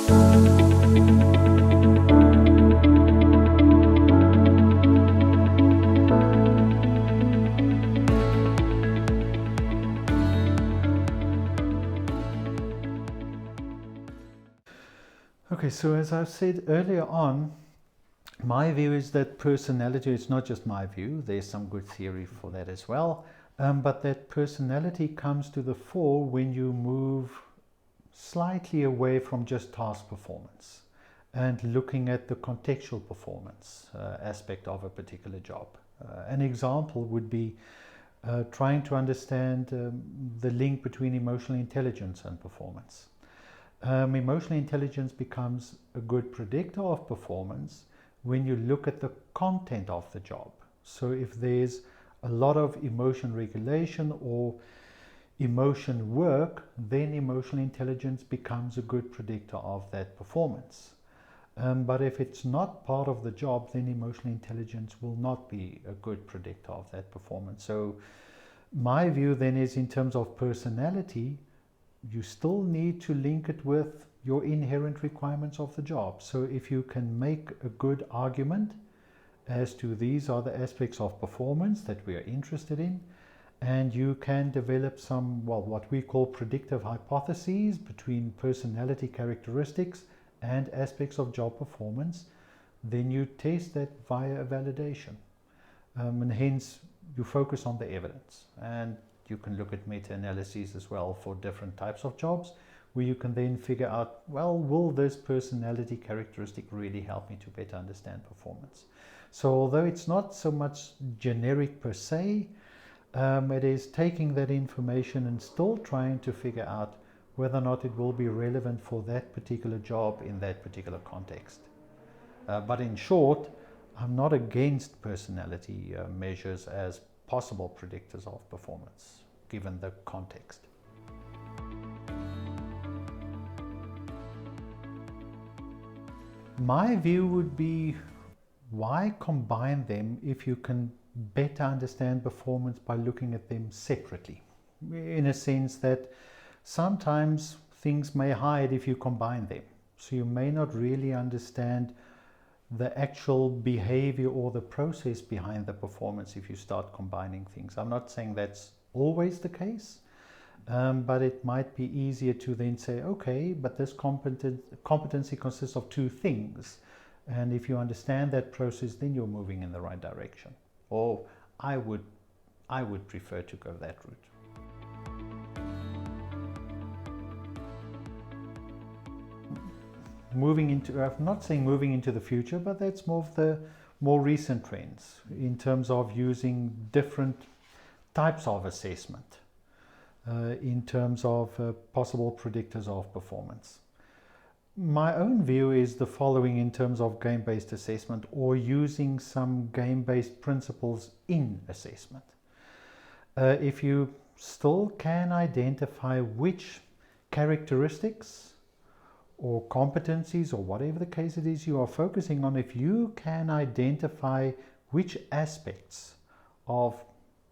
Okay, so as I've said earlier on, my view is that personality, it's not just my view, there's some good theory for that as well, but that personality comes to the fore when you move slightly away from just task performance and looking at the contextual performance aspect of a particular job. An example would be trying to understand the link between emotional intelligence and performance. Emotional intelligence becomes a good predictor of performance when you look at the content of the job. So if there's a lot of emotion regulation or emotion work, then emotional intelligence becomes a good predictor of that performance. But if it's not part of the job, then emotional intelligence will not be a good predictor of that performance. So my view then is, in terms of personality, you still need to link it with your inherent requirements of the job. So if you can make a good argument as to these are the aspects of performance that we are interested in, and you can develop some, well, what we call predictive hypotheses between personality characteristics and aspects of job performance, then you test that via a validation. And hence you focus on the evidence, and you can look at meta-analyses as well for different types of jobs, where you can then figure out, well, will this personality characteristic really help me to better understand performance? So although it's not so much generic per se, it is taking that information and still trying to figure out whether or not it will be relevant for that particular job in that particular context. But in short, I'm not against personality measures as possible predictors of performance, given the context. My view would be, why combine them if you can better understand performance by looking at them separately? In a sense that sometimes things may hide if you combine them. So you may not really understand the actual behavior or the process behind the performance if you start combining things. I'm not saying that's always the case, but it might be easier to then say, okay, but this competency consists of two things, and if you understand that process, then you're moving in the right direction. Or I would prefer to go that route. Moving into, I'm not saying moving into the future, but that's more of the more recent trends in terms of using different types of assessment in terms of possible predictors of performance. My own view is the following in terms of game-based assessment, or using some game-based principles in assessment. If you still can identify which characteristics or competencies, or whatever the case it is you are focusing on, if you can identify which aspects of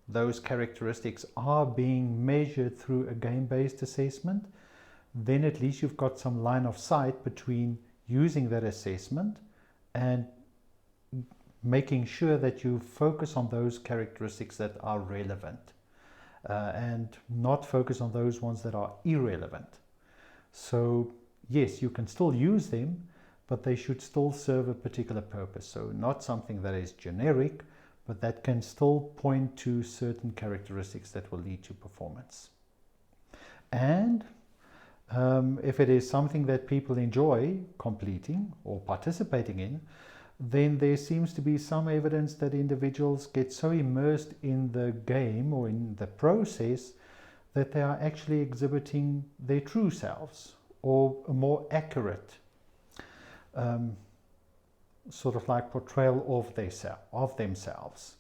those characteristics are being measured through a game-based assessment, then at least you've got some line of sight between using that assessment and making sure that you focus on those characteristics that are relevant and not focus on those ones that are irrelevant. So yes, you can still use them, but they should still serve a particular purpose. So not something that is generic, but that can still point to certain characteristics that will lead to performance. And if it is something that people enjoy completing or participating in, then there seems to be some evidence that individuals get so immersed in the game or in the process that they are actually exhibiting their true selves, or a more accurate sort of like portrayal of themselves.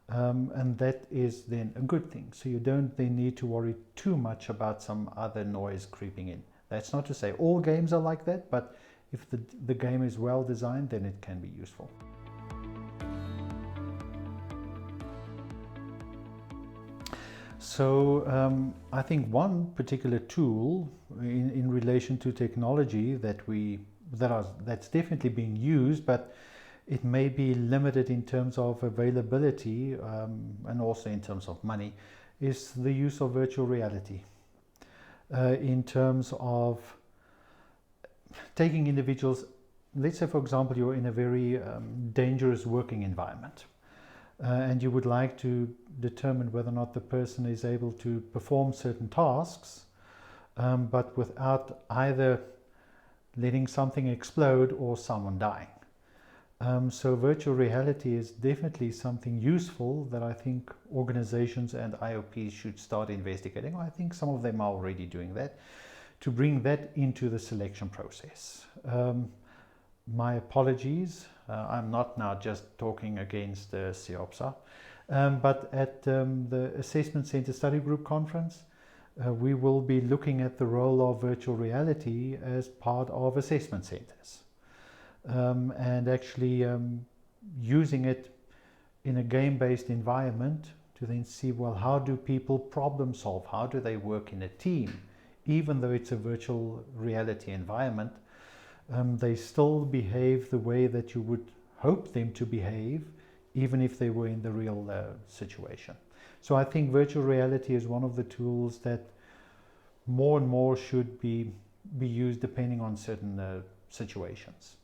And that is then a good thing. So you don't then need to worry too much about some other noise creeping in. That's not to say all games are like that, but if the game is well designed, then it can be useful. I think one particular tool in relation to technology that's definitely being used, but it may be limited in terms of availability and also in terms of money, is the use of virtual reality. In terms of taking individuals, let's say for example you're in a very dangerous working environment and you would like to determine whether or not the person is able to perform certain tasks, but without either letting something explode or someone dying. So virtual reality is definitely something useful that I think organizations and IOPs should start investigating. I think some of them are already doing that, to bring that into the selection process. My apologies, I'm not now just talking against the SIOPSA, but at the Assessment Center Study Group Conference, we will be looking at the role of virtual reality as part of assessment centers. And actually using it in a game-based environment to then see, well, how do people problem solve? How do they work in a team? Even though it's a virtual reality environment, they still behave the way that you would hope them to behave, even if they were in the real situation. So I think virtual reality is one of the tools that more and more should be used depending on certain situations.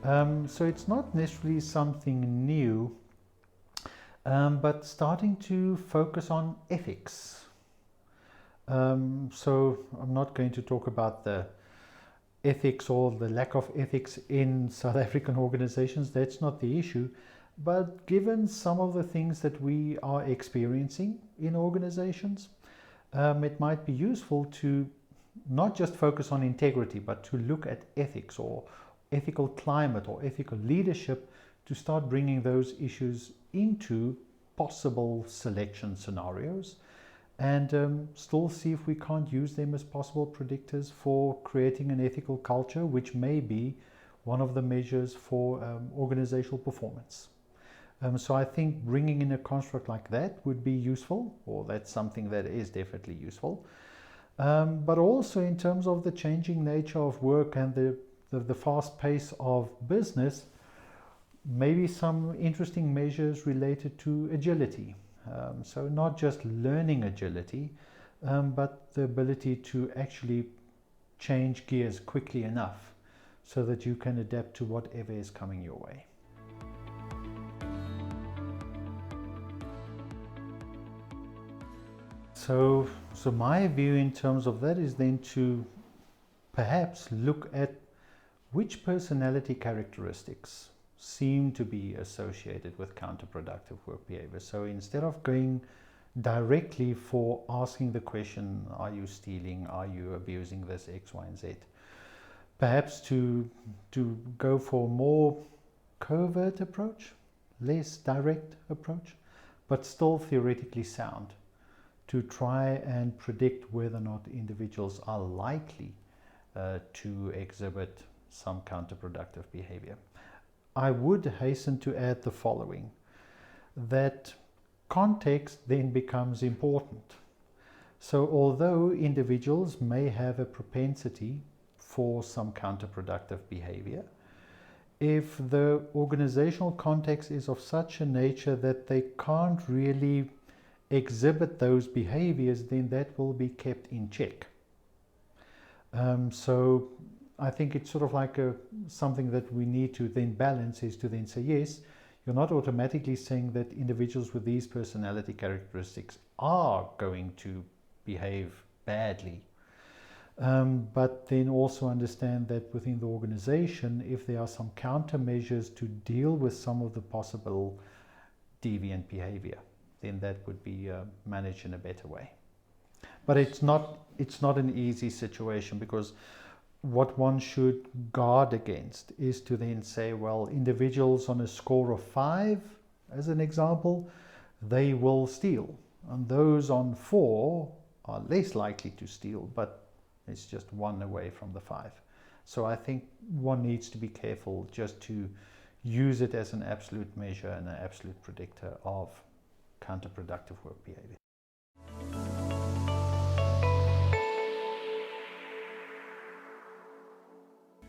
So it's not necessarily something new, but starting to focus on ethics. So I'm not going to talk about the ethics or the lack of ethics in South African organizations. That's not the issue. But given some of the things that we are experiencing in organizations, it might be useful to not just focus on integrity, but to look at ethics or ethical climate or ethical leadership, to start bringing those issues into possible selection scenarios, and still see if we can't use them as possible predictors for creating an ethical culture, which may be one of the measures for organizational performance. So I think bringing in a construct like that would be useful, or that's something that is definitely useful. But also in terms of the changing nature of work and the fast pace of business, maybe some interesting measures related to agility. So not just learning agility, but the ability to actually change gears quickly enough so that you can adapt to whatever is coming your way. So my view in terms of that is then to perhaps look at which personality characteristics seem to be associated with counterproductive work behavior. So instead of going directly for asking the question, are you stealing, are you abusing this, X, Y, and Z, perhaps to go for a more covert approach, less direct approach, but still theoretically sound, to try and predict whether or not individuals are likely to exhibit some counterproductive behavior. I would hasten to add the following, that context then becomes important. So although individuals may have a propensity for some counterproductive behavior, if the organizational context is of such a nature that they can't really exhibit those behaviors, then that will be kept in check. So I think it's sort of like something that we need to then balance, is to then say, yes, you're not automatically saying that individuals with these personality characteristics are going to behave badly. But then also understand that within the organization, if there are some countermeasures to deal with some of the possible deviant behavior, then that would be managed in a better way. But it's not an easy situation, because what one should guard against is to then say, well, individuals on a score of 5, as an example, they will steal. And those on 4 are less likely to steal, but it's just 1 away from the 5. So I think one needs to be careful just to use it as an absolute measure and an absolute predictor of counterproductive work behavior.